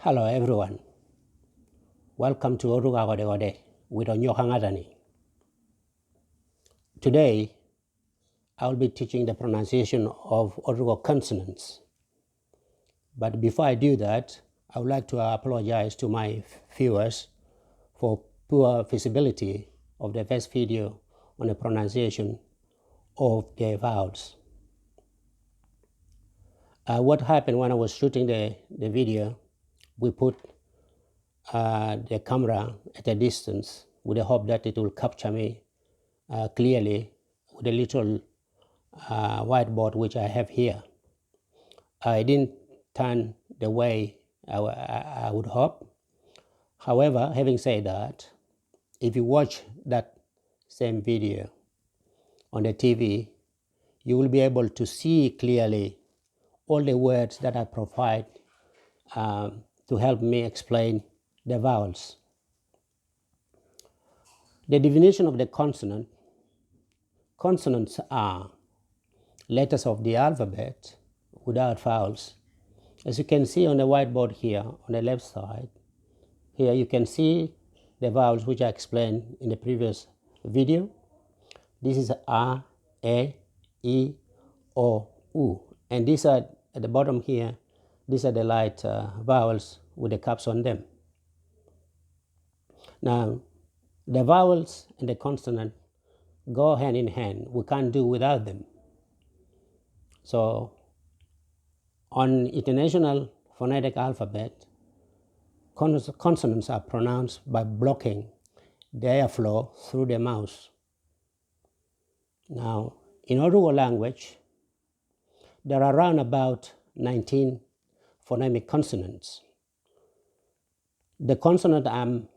Hello everyone. Welcome to Otuho with Onyohangatani. Today, I will be teaching the pronunciation of Otuho consonants. But before I do that, I would like to apologize to my viewers for poor visibility of the first video on the pronunciation of the vowels. What happened when I was shooting the video, we put the camera at a distance with the hope that it will capture me clearly with a little whiteboard which I have here. I didn't turn the way I would hope. However, having said that, if you watch that same video on the TV, you will be able to see clearly all the words that I provide to help me explain the vowels. The definition of the consonant. Consonants are letters of the alphabet without vowels. As you can see on the whiteboard here on the left side, here you can see the vowels which I explained in the previous video. This is A, E, O, U. And these are at the bottom here, these are the light vowels with the caps on them. Now, the vowels and the consonant go hand in hand. We can't do without them. So, on International Phonetic Alphabet, consonants are pronounced by blocking the airflow through the mouth. Now, in Otuho language, there are around about 19 phonemic consonants. The consonant I'm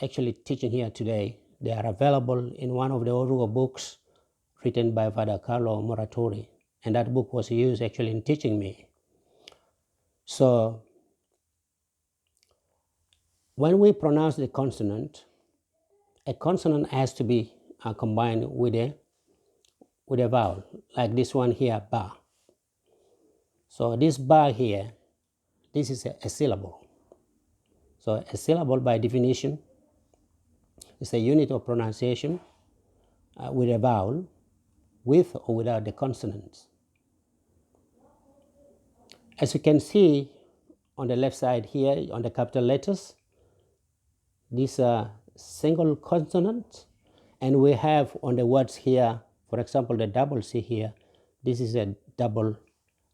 actually teaching here today, they are available in one of the Otuho books written by Father Carlo Moratori, and that book was used actually in teaching me. So, when we pronounce the consonant, a consonant has to be combined with a vowel, like this one here, ba. So this ba here, this is a syllable. So a syllable by definition is a unit of pronunciation with a vowel, with or without the consonants. As you can see on the left side here, on the capital letters, these are single consonants, and we have on the words here, for example, the double C here, this is a double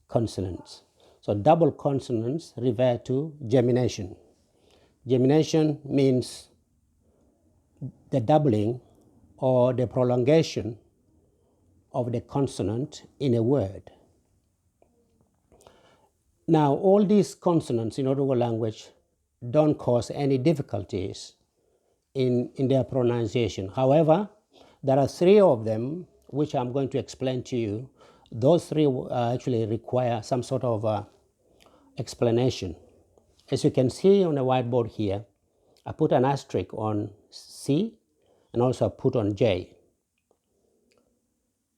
consonants. So double consonants refer to gemination. Gemination means the doubling or the prolongation of the consonant in a word. Now, all these consonants in Otuho language don't cause any difficulties in their pronunciation. However, there are three of them which I'm going to explain to you. Those three actually require some sort of explanation. As you can see on the whiteboard here, I put an asterisk on C and also put on J.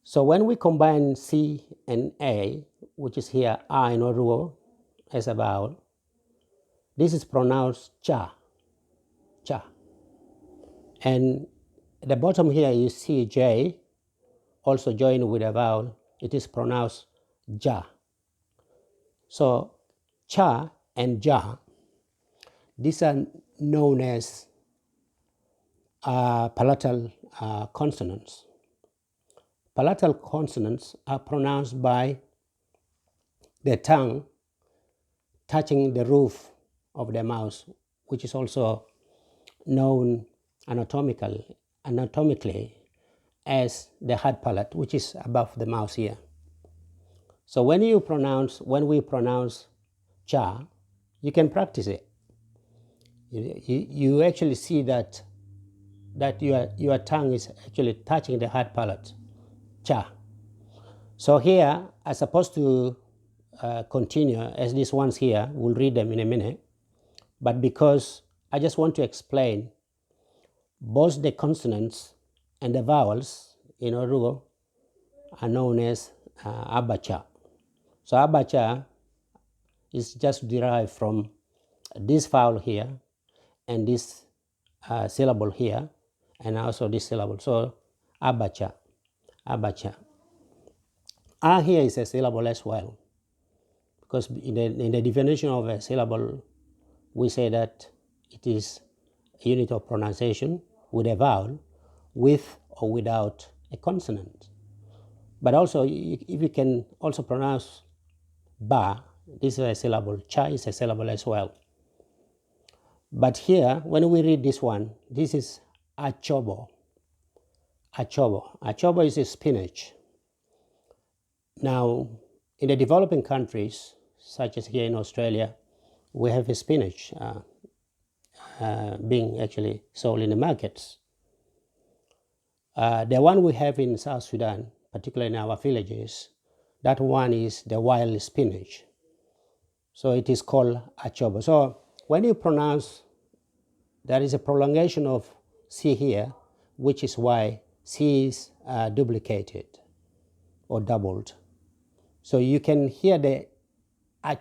So when we combine C and A, which is here A in Otuho as a vowel, this is pronounced cha, cha. And at the bottom here you see J, also joined with a vowel, it is pronounced ja. So cha and ja, these are known as palatal consonants. Palatal consonants are pronounced by the tongue touching the roof of the mouth, which is also known anatomically as the hard palate, which is above the mouth here. So when we pronounce cha, you can practice it. You actually see that your tongue is actually touching the hard palate, cha. So here, I'm supposed to continue as these ones here, we'll read them in a minute, but because I just want to explain both the consonants and the vowels in Otuho are known as abacha. So abacha is just derived from this vowel here and this syllable here and also this syllable. So abacha, abacha. A here is a syllable as well, because in the definition of a syllable, we say that it is a unit of pronunciation with a vowel, with or without a consonant. But also, if you can also pronounce ba, this is a syllable. Cha is a syllable as well. But here, when we read this one, this is accôbô. Accôbô. Accôbô is a spinach. Now, in the developing countries, such as here in Australia, we have a spinach being actually sold in the markets. The one we have in South Sudan, particularly in our villages, that one is the wild spinach. So it is called accôbô. So when you pronounce, there is a prolongation of C here, which is why C is duplicated or doubled. So you can hear the ach,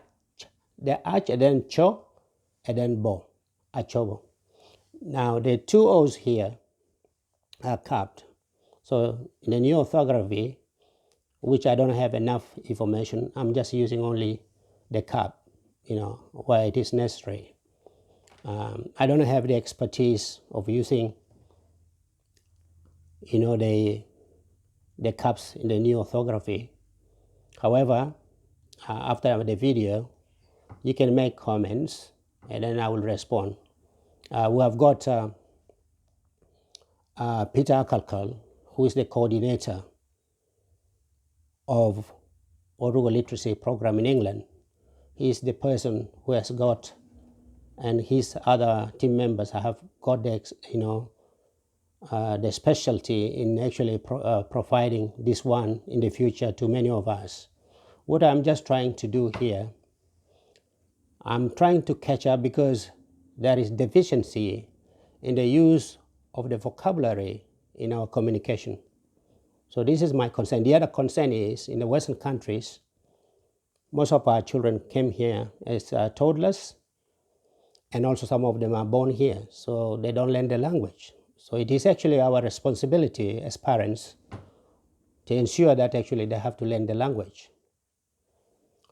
and then cho, and then bo, accôbô. Now the two O's here are capped. So in the new orthography, which I don't have enough information, I'm just using only the cap, where it is necessary. I don't have the expertise of using, the caps in the new orthography. However, after the video, you can make comments and then I will respond. We have got Peter Akalkal, who is the coordinator of Otuho Literacy Program in England. He is the person who has got, and his other team members have got the, the specialty in actually providing this one in the future to many of us. What I'm just trying to do here, I'm trying to catch up because there is deficiency in the use of the vocabulary in our communication. So this is my concern. The other concern is in the Western countries, most of our children came here as toddlers, and also some of them are born here, so they don't learn the language. So it is actually our responsibility as parents to ensure that actually they have to learn the language.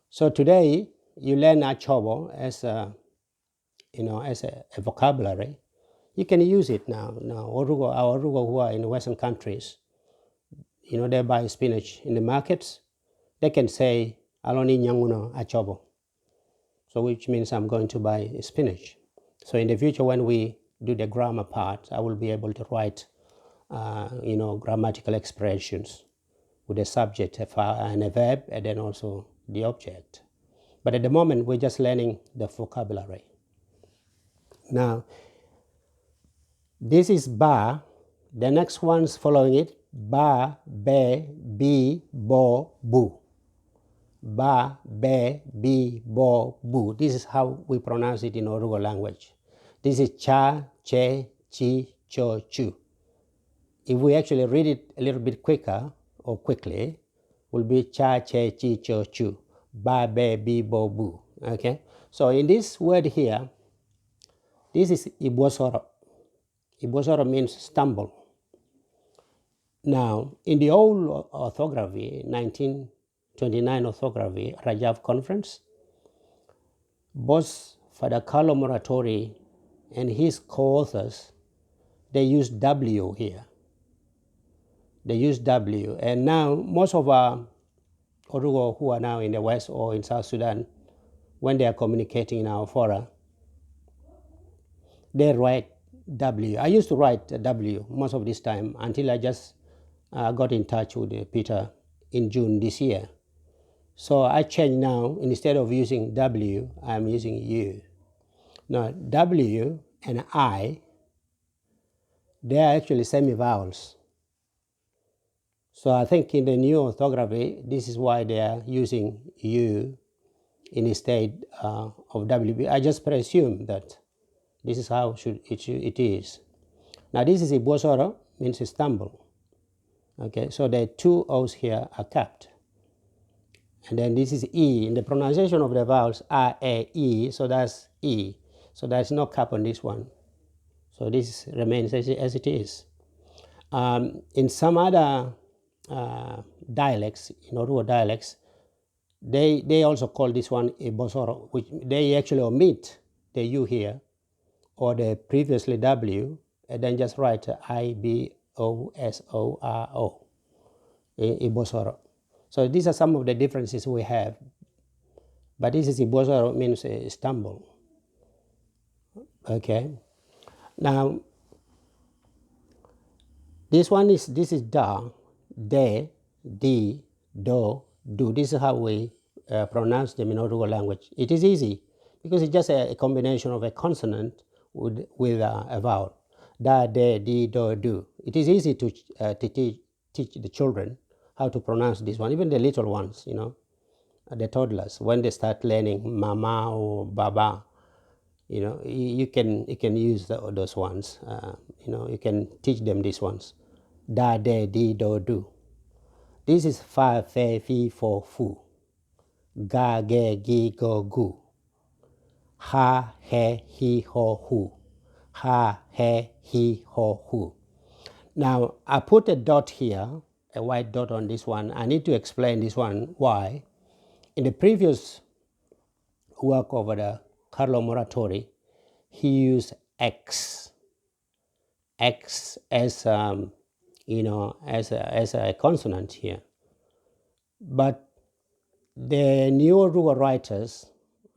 So today, you learn accôbô as a vocabulary. You can use it now. Our Otuho who are in Western countries, they buy spinach in the markets. They can say, "Aloni nyanguno accôbô," so which means I'm going to buy spinach. So in the future, when we do the grammar part, I will be able to write, grammatical expressions with a subject and a verb, and then also the object. But at the moment, we're just learning the vocabulary. Now, this is ba. The next one's following it, ba, be, bi, bo, bu. Ba, be, bi, bo, bu. This is how we pronounce it in Otuho language. This is cha, che, chi, cho, chu. If we actually read it a little bit quicker or quickly, will be cha, che, chi, cho, chu. Ba, be, bi, bo, bu. Okay? So in this word here, this is ibosoro. Ibosoro means stumble. Now, in the old orthography, 1929 orthography, Rajab Conference, both Father Carlo Moratori and his co-authors, they use W here. They use W. And now, most of our Otuho who are now in the West or in South Sudan, when they are communicating in our fora, they write W. I used to write W most of this time until I just got in touch with Peter in June this year. So I changed now, instead of using W, I'm using U. Now, W and I, they are actually semi-vowels. So I think in the new orthography, this is why they are using U instead of W. I just presume that this is how it is. Now this is ibosoro, means stumble. Okay, so the two O's here are capped. And then this is E. In the pronunciation of the vowels, A, E, so that's E. So there's no cap on this one. So this remains as it is. In some other dialects, in Otuho dialects, they also call this one a bosoro, which they actually omit the U here or the previously W and then just write I-B-O-S-O-R-O, a bosoro. So these are some of the differences we have. But this is ibosoro, means stumble. Okay. Now, this is da, de, di, do, do. This is how we pronounce them in Otuho language. It is easy because it's just a combination of a consonant with a vowel. Da, de, di, do, do. It is easy to teach the children how to pronounce this one, even the little ones, you know, the toddlers, when they start learning mama or baba. You know, you can use those ones. You know, you can teach them these ones. Da, de, di, do, do. This is fa, fe, fi, fo, fu. Ga, ge, gi, go, gu. Ha, he, hi, ho, hu. Ha, he, hi, ho, hu. Now, I put a dot here, a white dot on this one. I need to explain this one, why. In the previous work of the Carlo Muratori, he used X. X as you know, as a consonant here. But the newer Otuho writers,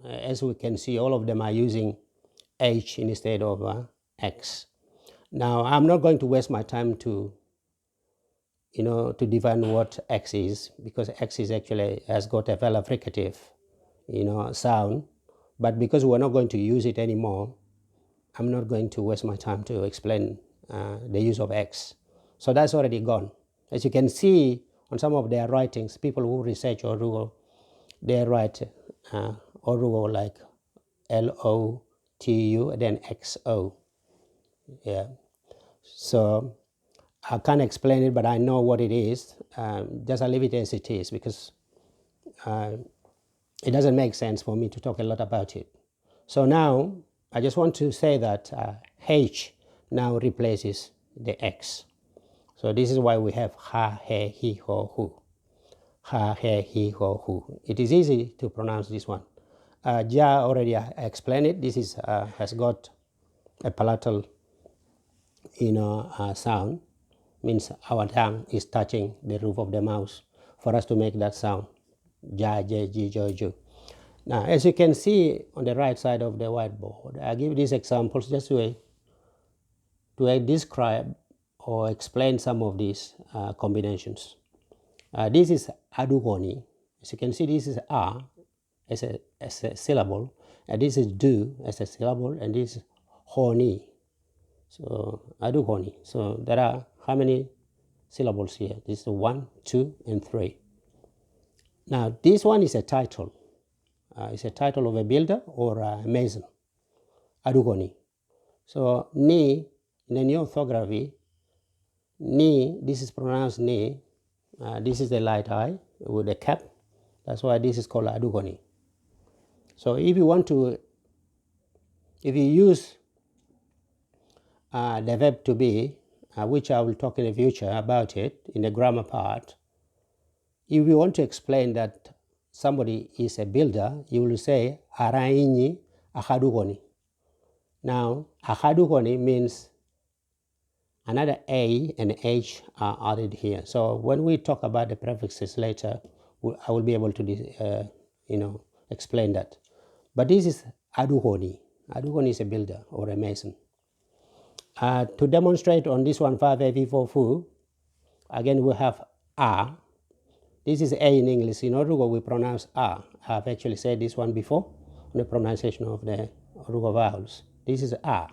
as we can see, all of them are using H instead of X. Now, I'm not going to waste my time to, you know, to define what X is, because X is actually has got a vowel fricative, you know, sound. But because we're not going to use it anymore, I'm not going to waste my time to explain the use of X. So that's already gone. As you can see on some of their writings, people who research Otuho, they write Otuho like L-O-T-U and then X-O. Yeah. So I can't explain it, but I know what it is. Just I leave it as it is, because it doesn't make sense for me to talk a lot about it. So now I just want to say that H now replaces the X. So this is why we have ha, he, hi, ho, hu. Ha, he, hi, ho, hu. It is easy to pronounce this one. Ja already explained it. This is has got a palatal, you know, sound. Means our tongue is touching the roof of the mouth for us to make that sound. Ja, je, ji, jo, ju. Now, as you can see on the right side of the whiteboard, I give these examples just to describe or explain some of these combinations. This is adugoni. As you can see, this is a as a syllable, and this is do as a syllable, and this is honi. So adugoni. So there are how many syllables here? This is 1, 2, and 3. Now this one is a title. It's a title of a builder or a mason. Adugoni. So ni, in the new orthography, ni, this is pronounced ni. This is the light I with a cap. That's why this is called adugoni. So if you want to, if you use the verb to be, which I will talk in the future about it in the grammar part, if you want to explain that somebody is a builder, you will say araini akadugoni. Now, akadugoni means another A and H are added here. So when we talk about the prefixes later, I will be able to, you know, explain that. But this is adugoni. Adugoni is a builder or a mason. To demonstrate on this one, 5 A, V, 4, fu, again we have a. This is A in English. In Otuho we pronounce a. I've actually said this one before on the pronunciation of the Otuho vowels. This is a.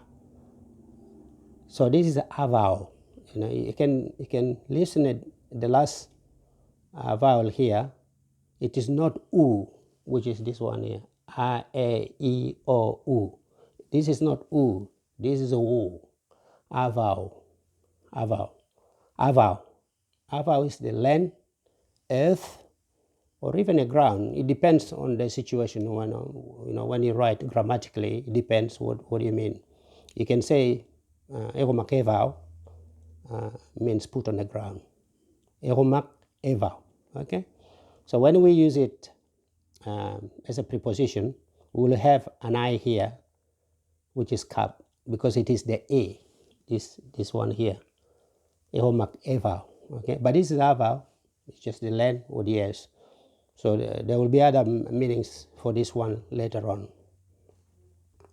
So this is a vowel. You know, you can listen at the last vowel here. It is not u, which is this one here. A, E, O, U. This is not u. This is a u. A vowel. A vowel. A vowel. A vowel is the land, earth, or even a ground. It depends on the situation. When you write grammatically, it depends what you mean. You can say egomak evau means put on the ground. Egomak evau. Okay. So when we use it as a preposition, we will have an I here, which is cap, because it is the A. This one here. Egomak evau. Okay. But this is avau. It's just the land or the S. So there will be other meanings for this one later on.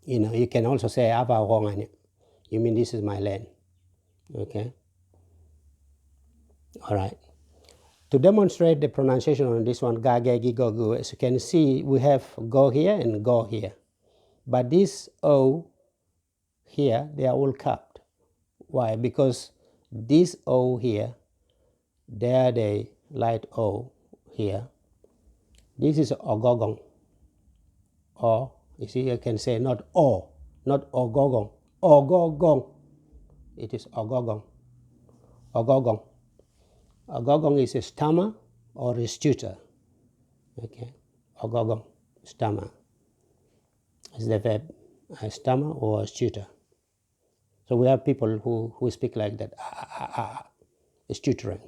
You can also say avau rongan. You mean this is my land. Okay. All right. To demonstrate the pronunciation on this one, ga, ge, gi, go, gu, as you can see, we have go here and go here. But this O here, they are all capped. Why? Because this O here, there the light O here. This is ogogong. Or, you see, you can say not O, not ogogong. Ogogong. It is ogogong. Ogogong. Ogogong is a stammer or a stutter. Okay. Ogogong, stammer. Is the verb a stammer or a stutter. So we have people who speak like that, stuttering.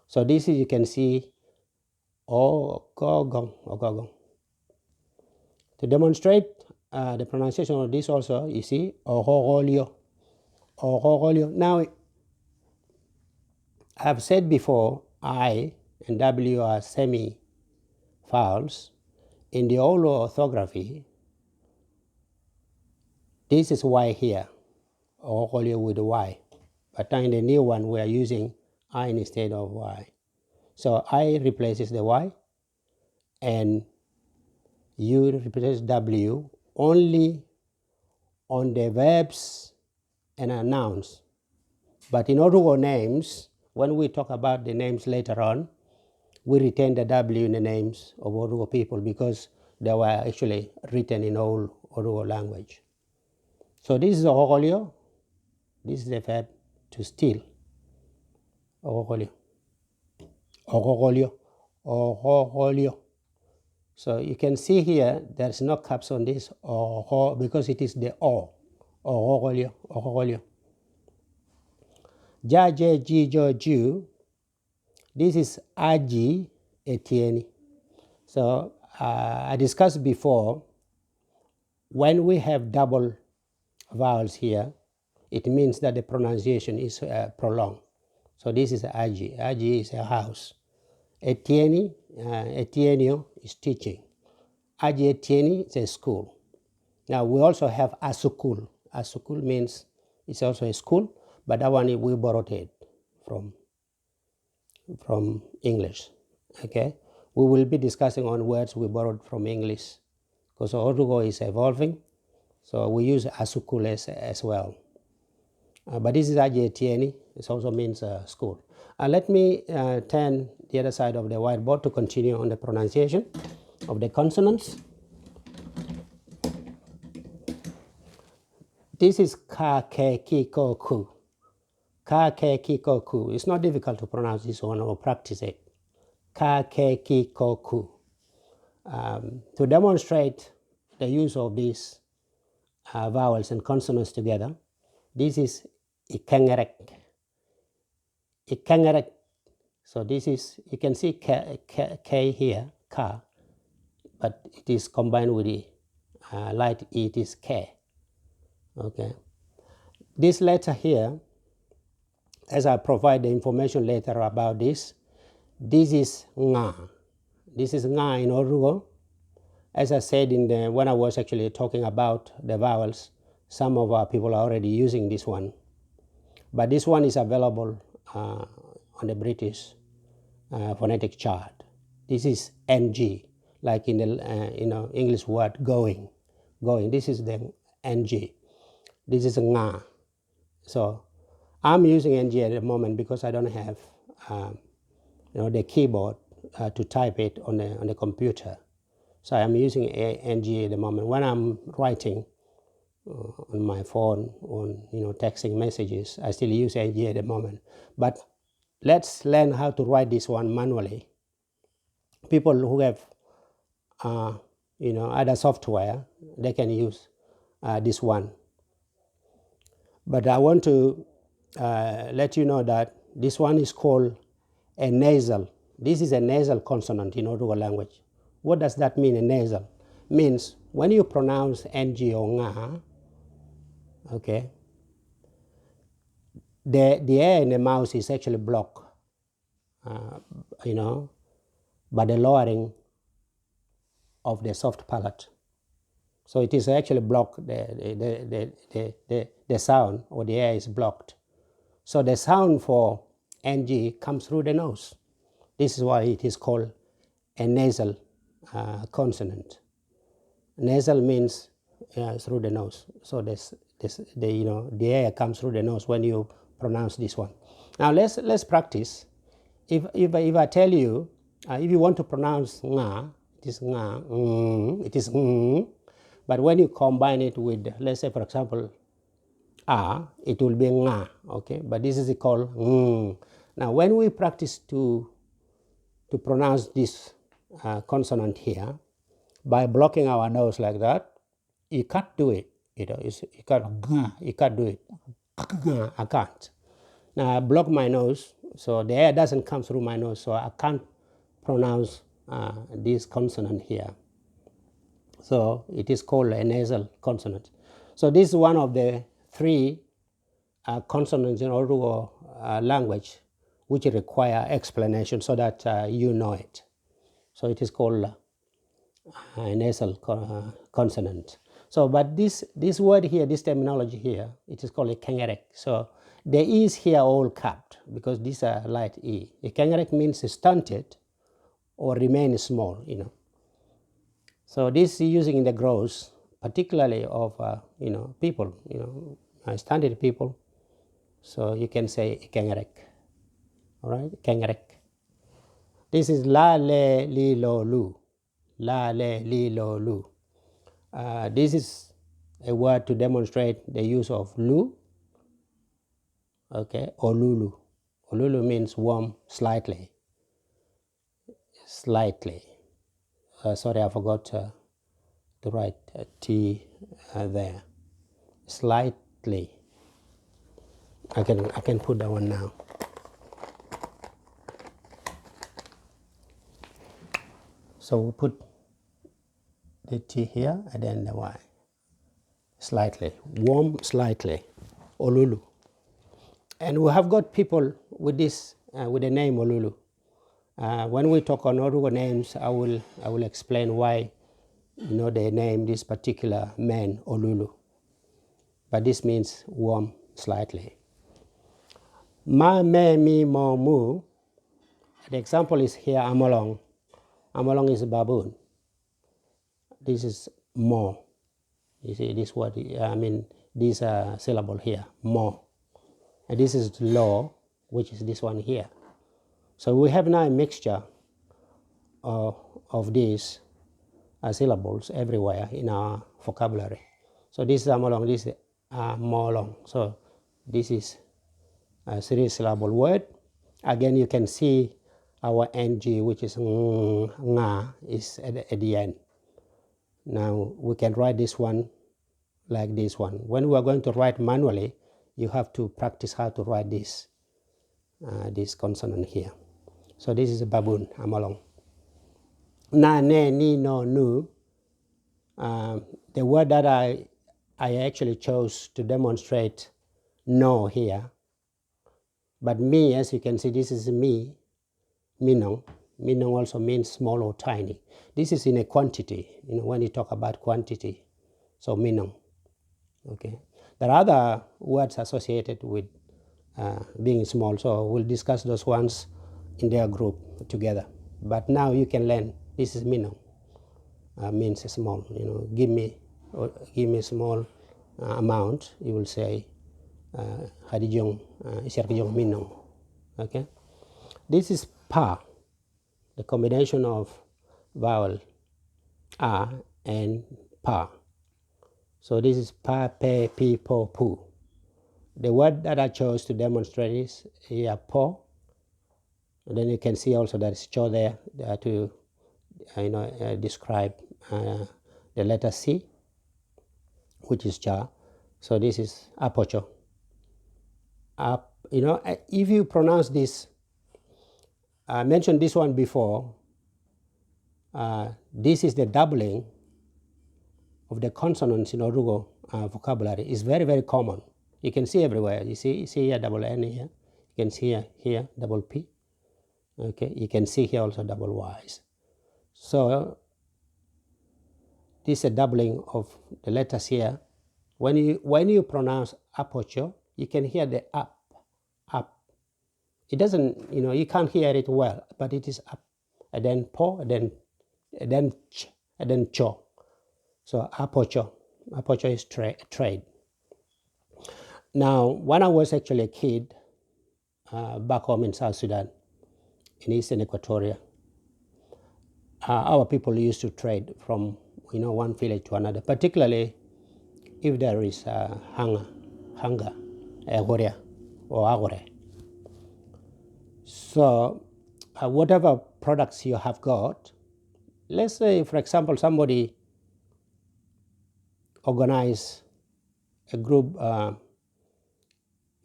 So this is, you can see, ogogong, ogogong. To demonstrate the pronunciation of this also, you see, ogogolio, ogogolio. Now, I've said before, I and W are semi-vowels. In the old orthography, this is Y here, ogogolio with a Y. But now in the new one, we are using I instead of Y. So I replaces the Y, and U replaces W only on the verbs and nouns. But in Otuho names, when we talk about the names later on, we retain the W in the names of Otuho people because they were actually written in old Otuho language. So this is ogogolio. This is the verb to steal. Ogogolio. Ogogolio. Ogogolio. So you can see here, there's no caps on this because it is the O. Ogogolio. Ogogolio. Ja, je, ji, jo, ju. This is aji, etieni. So I discussed before, when we have double vowels here, it means that the pronunciation is prolonged. So this is aji. Aji is a house. Etieni, etienio is teaching. Aji etieni is a school. Now we also have asukul. Asukul means it's also a school, but that one we borrowed it from English. Okay, we will be discussing on words we borrowed from English because Otuho is evolving, so we use asukul as well. But this is aji etieni. It also means school. Let me turn the other side of the whiteboard to continue on the pronunciation of the consonants. This is ka, ke, ki, ko, ku. Ka, ke, ki, ko, ku. It's not difficult to pronounce this one or practice it. Ka, ke, ki, ko, ku. To demonstrate the use of these vowels and consonants together, this is ikangerek. Ikangerek. So this is, you can see K here, ka, but it is combined with the light E, it is K. Okay. This letter here, as I provide the information later about this is nga. This is nga in Otuho. As I said when I was actually talking about the vowels, some of our people are already using this one. But this one is available on the British phonetic chart. This is NG, like in the English word going. This is the NG. This is nga. So I'm using NG at the moment because I don't have the keyboard to type it on the computer. So I'm using NG at the moment. When I'm writing on my phone, on texting messages, I still use NG at the moment. But let's learn how to write this one manually. people who have other software, they can use this one. But I want to let you know that this one is called a nasal. This is a nasal consonant in Otuho language. What does that mean, a nasal? Means when you pronounce ng or nga, okay, the air in the mouth is actually blocked, by the lowering of the soft palate. So it is actually blocked, the sound or the air is blocked. So the sound for ng comes through the nose. This is why it is called a nasal consonant. Nasal means through the nose. So the air comes through the nose when you pronounce this one. Now let's practice. If I tell you, if you want to pronounce nga, it is nga, it is but when you combine it with, let's say for example, it will be nga, okay? But this is called Now when we practice to pronounce this consonant here, by blocking our nose like that, you can't do it. You can't do it. I can't. Now I block my nose, so the air doesn't come through my nose, so I can't pronounce this consonant here. So it is called a nasal consonant. So this is one of the three consonants in Otuho language which require explanation so that you know it. So it is called a nasal consonant. So, but this word here, this terminology here, it is called a kangarek. So the e's here all capped because these are light e. A kangarek means stunted or remain small, So this is using in the growth, particularly of people, stunted people. So you can say kangarek. All right, kangarek. This is la le li lo lu. La le li lo lu. This is a word to demonstrate the use of lu, okay, or lulu. Olulu means warm slightly. Slightly. Sorry, I forgot to write T there. Slightly. I can put that one now. So we put the T here and then the Y. Slightly. Warm slightly. Olulu. And we have got people with this, with the name Olulu. When we talk on Otuho names, I will explain why, they name this particular man Olulu. But this means warm slightly. Ma, me, mi, mo, mu. The example is here, Amolong. Amolong is a baboon. This is mo. You see this word, this syllable here, mo. And this is lo, which is this one here. So we have now a mixture of these syllables everywhere in our vocabulary. So this is amolong, this is molong. So this is a three-syllable word. Again, you can see our ng, which is nga, is at the end. Now we can write this one like this one. When we are going to write manually, you have to practice how to write this consonant here. So this is a baboon, amolong. Na, ne, ni, no, nu. The word that I actually chose to demonstrate no here. But me, as you can see, this is me, minong. Minong also means small or tiny. This is in a quantity, when you talk about quantity. So minong, okay. There are other words associated with being small, so we'll discuss those ones in their group together. But now you can learn, this is minong, means small, give me small amount, you will say, hadijong, isyarkijong minong, okay. This is pa, the combination of vowel a and pa. So this is pa, pe, pi, po, pu. The word that I chose to demonstrate is here, po. And then you can see also that it's cho there to describe the letter C, which is cha. So this is apocho. If you pronounce this, I mentioned this one before. This is the doubling of the consonants in Orugo vocabulary. It's very, very common. You can see everywhere. You see here double N here. You can see here double P. Okay, you can see here also double Y's. So this is a doubling of the letters here. When you pronounce apocho, you can hear the up. It doesn't, you can't hear it well, but it is up, and then po, and then ch, and then cho. So apocho is trade. Now, when I was actually a kid back home in South Sudan, in Eastern Equatoria, our people used to trade from one village to another, particularly if there is hunger, or agore. So whatever products you have got, let's say, for example, somebody organize a group, a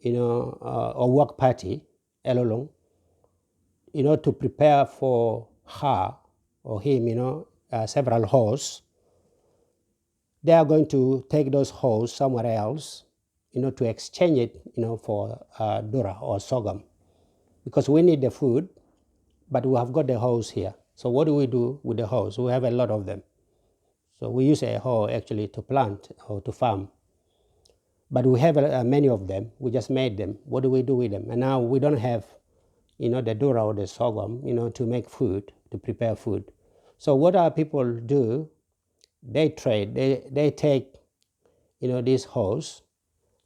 work party, elolong, to prepare for her or him, several hosts. They are going to take those hosts somewhere else, to exchange it, for dura or sorghum, because we need the food, but we have got the hosts here. So what do we do with the hosts? We have a lot of them. So we use a hoe actually to plant or to farm. But we have many of them. We just made them. What do we do with them? And now we don't have, the dura or the sorghum, to make food, to prepare food. So what our people do, they trade. They take, these hoes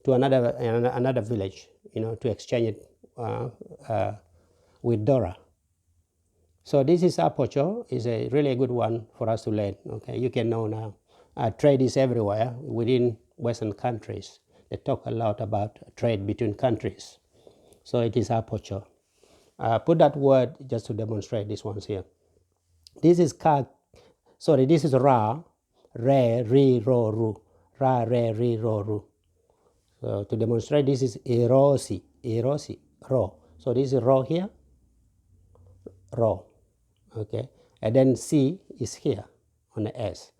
to another village, to exchange it with dura. So this is apocho, is a really good one for us to learn. Okay, you can know now. Trade is everywhere within Western countries. They talk a lot about trade between countries. So it is apocho. Put that word just to demonstrate these ones here. This is this is ra, re, ri, ro, ru. Ra, re, ri, ro, ru. So to demonstrate, this is erosi, ro. So this is ro here, ro. Okay, and then C is here on the S,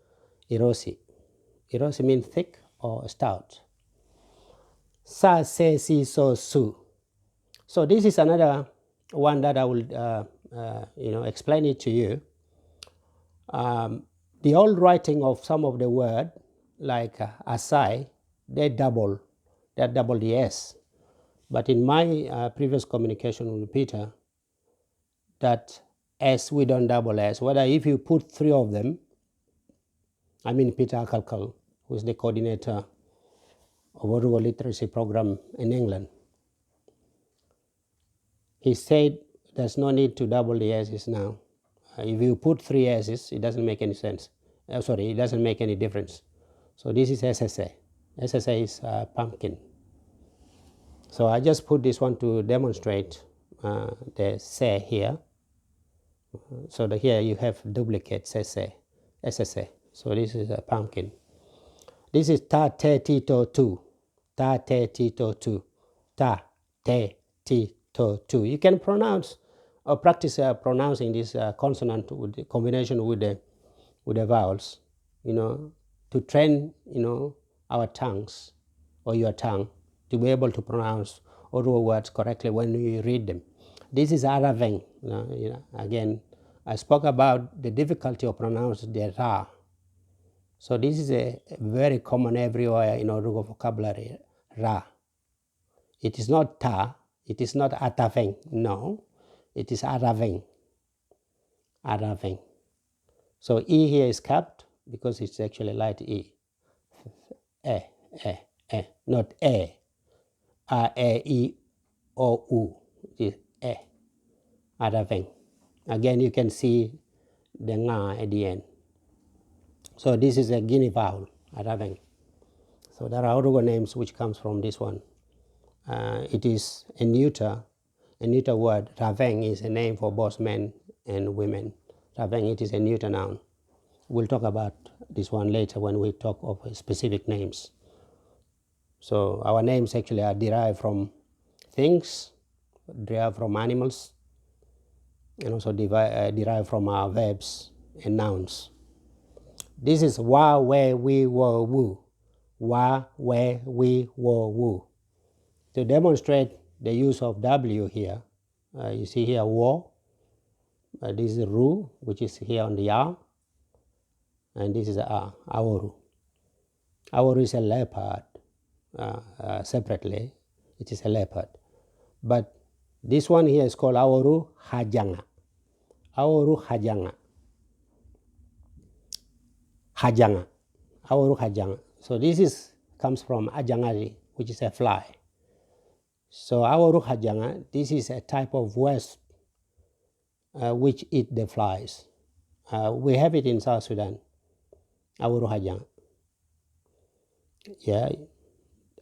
erosi. Erosi means thick or stout. Sa, se, si, so, su. So this is another one that I will, explain it to you. The old writing of some of the word, like asai, they double the S. But in my previous communication with Peter, that S, we don't double S. Whether if you put three of them, I mean Peter Akalkal, who is the coordinator of Orugo Literacy Program in England, he said there's no need to double the S's now. If you put three S's, it doesn't make any sense. It doesn't make any difference. So this is SSA. SSA is pumpkin. So I just put this one to demonstrate the se here. So here you have duplicate SSA. So this is a pumpkin. This is ta, te, ti, to, tu. Ta, te, ti, to, tu. Ta, te, ti, to, tu. You can pronounce or practice pronouncing this consonant with the combination with the vowels, to train, our tongues or your tongue to be able to pronounce Orugo words correctly when you read them. This is araveng. Again, I spoke about the difficulty of pronouncing the ra. So this is a very common everywhere in Orugo vocabulary, ra. It is not ta, it is not ataveng, no, it is araveng. Araveng. So E here is capped because it's actually light E. Not A. A, E, O, U. It is araveng. Again, you can see the nga at the end. So this is a Guinea vowel, araveng. So there are Orugo names which comes from this one. It is a neuter word. Raveng is a name for both men and women. Tabeng, it is a neuter noun. We'll talk about this one later when we talk of specific names. So our names actually are derived from things, derived from animals, and also derived from our verbs and nouns. This is wa, we, wo, wu. Wa, we, wo, wu. To demonstrate the use of W here, you see here wo. This is ru, which is here on the arm. And this is aworu. Aworu is a leopard. Separately, it is a leopard. But this one here is called aworu hajanga. Aworu hajanga. Hajanga. Aworu hajanga. So this comes from ajangari, which is a fly. So aworu hajanga, this is a type of wasp which eat the flies. We have it in South Sudan. Aworu hajanga. Yeah,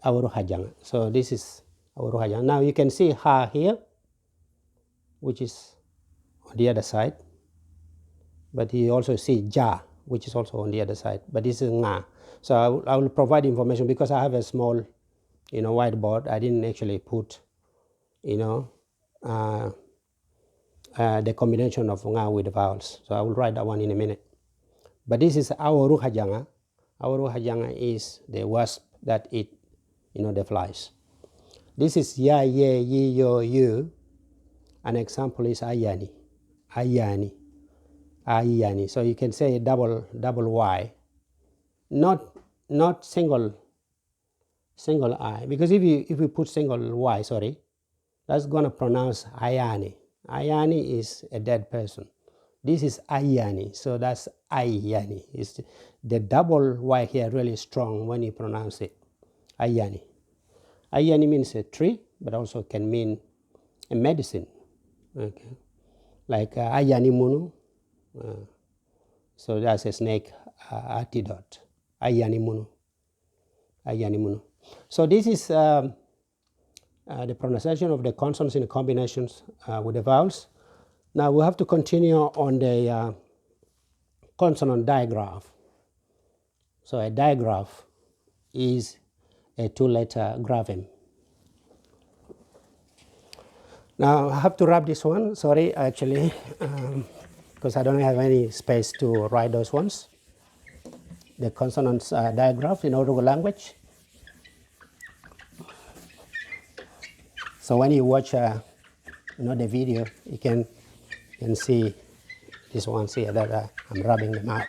aworu hajanga. So this is aworu hajanga. Now you can see ha here, which is on the other side. But you also see ja, which is also on the other side. But this is nga. So I will provide information because I have a small, whiteboard. I didn't actually put, the combination of nga with the vowels. So I will write that one in a minute. But this is aworu hajanga. Aworu hajanga is the wasp that eat, the flies. This is ya, ye, yi, yo, you. An example is ayani. Ayani. Ayani. So you can say double Y. Not single I. Because if you put single Y, that's gonna pronounce ayani. Ayani is a dead person. This is ayani. So that's ayani. It's the double Y here really strong when you pronounce it. Ayani. Ayani means a tree, but also can mean a medicine. Okay. Like ayani munu. So that's a snake antidote. Ayani munu. Ayani munu. So this is the pronunciation of the consonants in the combinations with the vowels. Now we have to continue on the consonant diagraph. So a diagraph is a two-letter grapheme. Now I have to wrap this one, sorry, actually, because I don't have any space to write those ones. The consonants diagraph in Otuho language. So when you watch the video, you can see these ones here that I'm rubbing them out.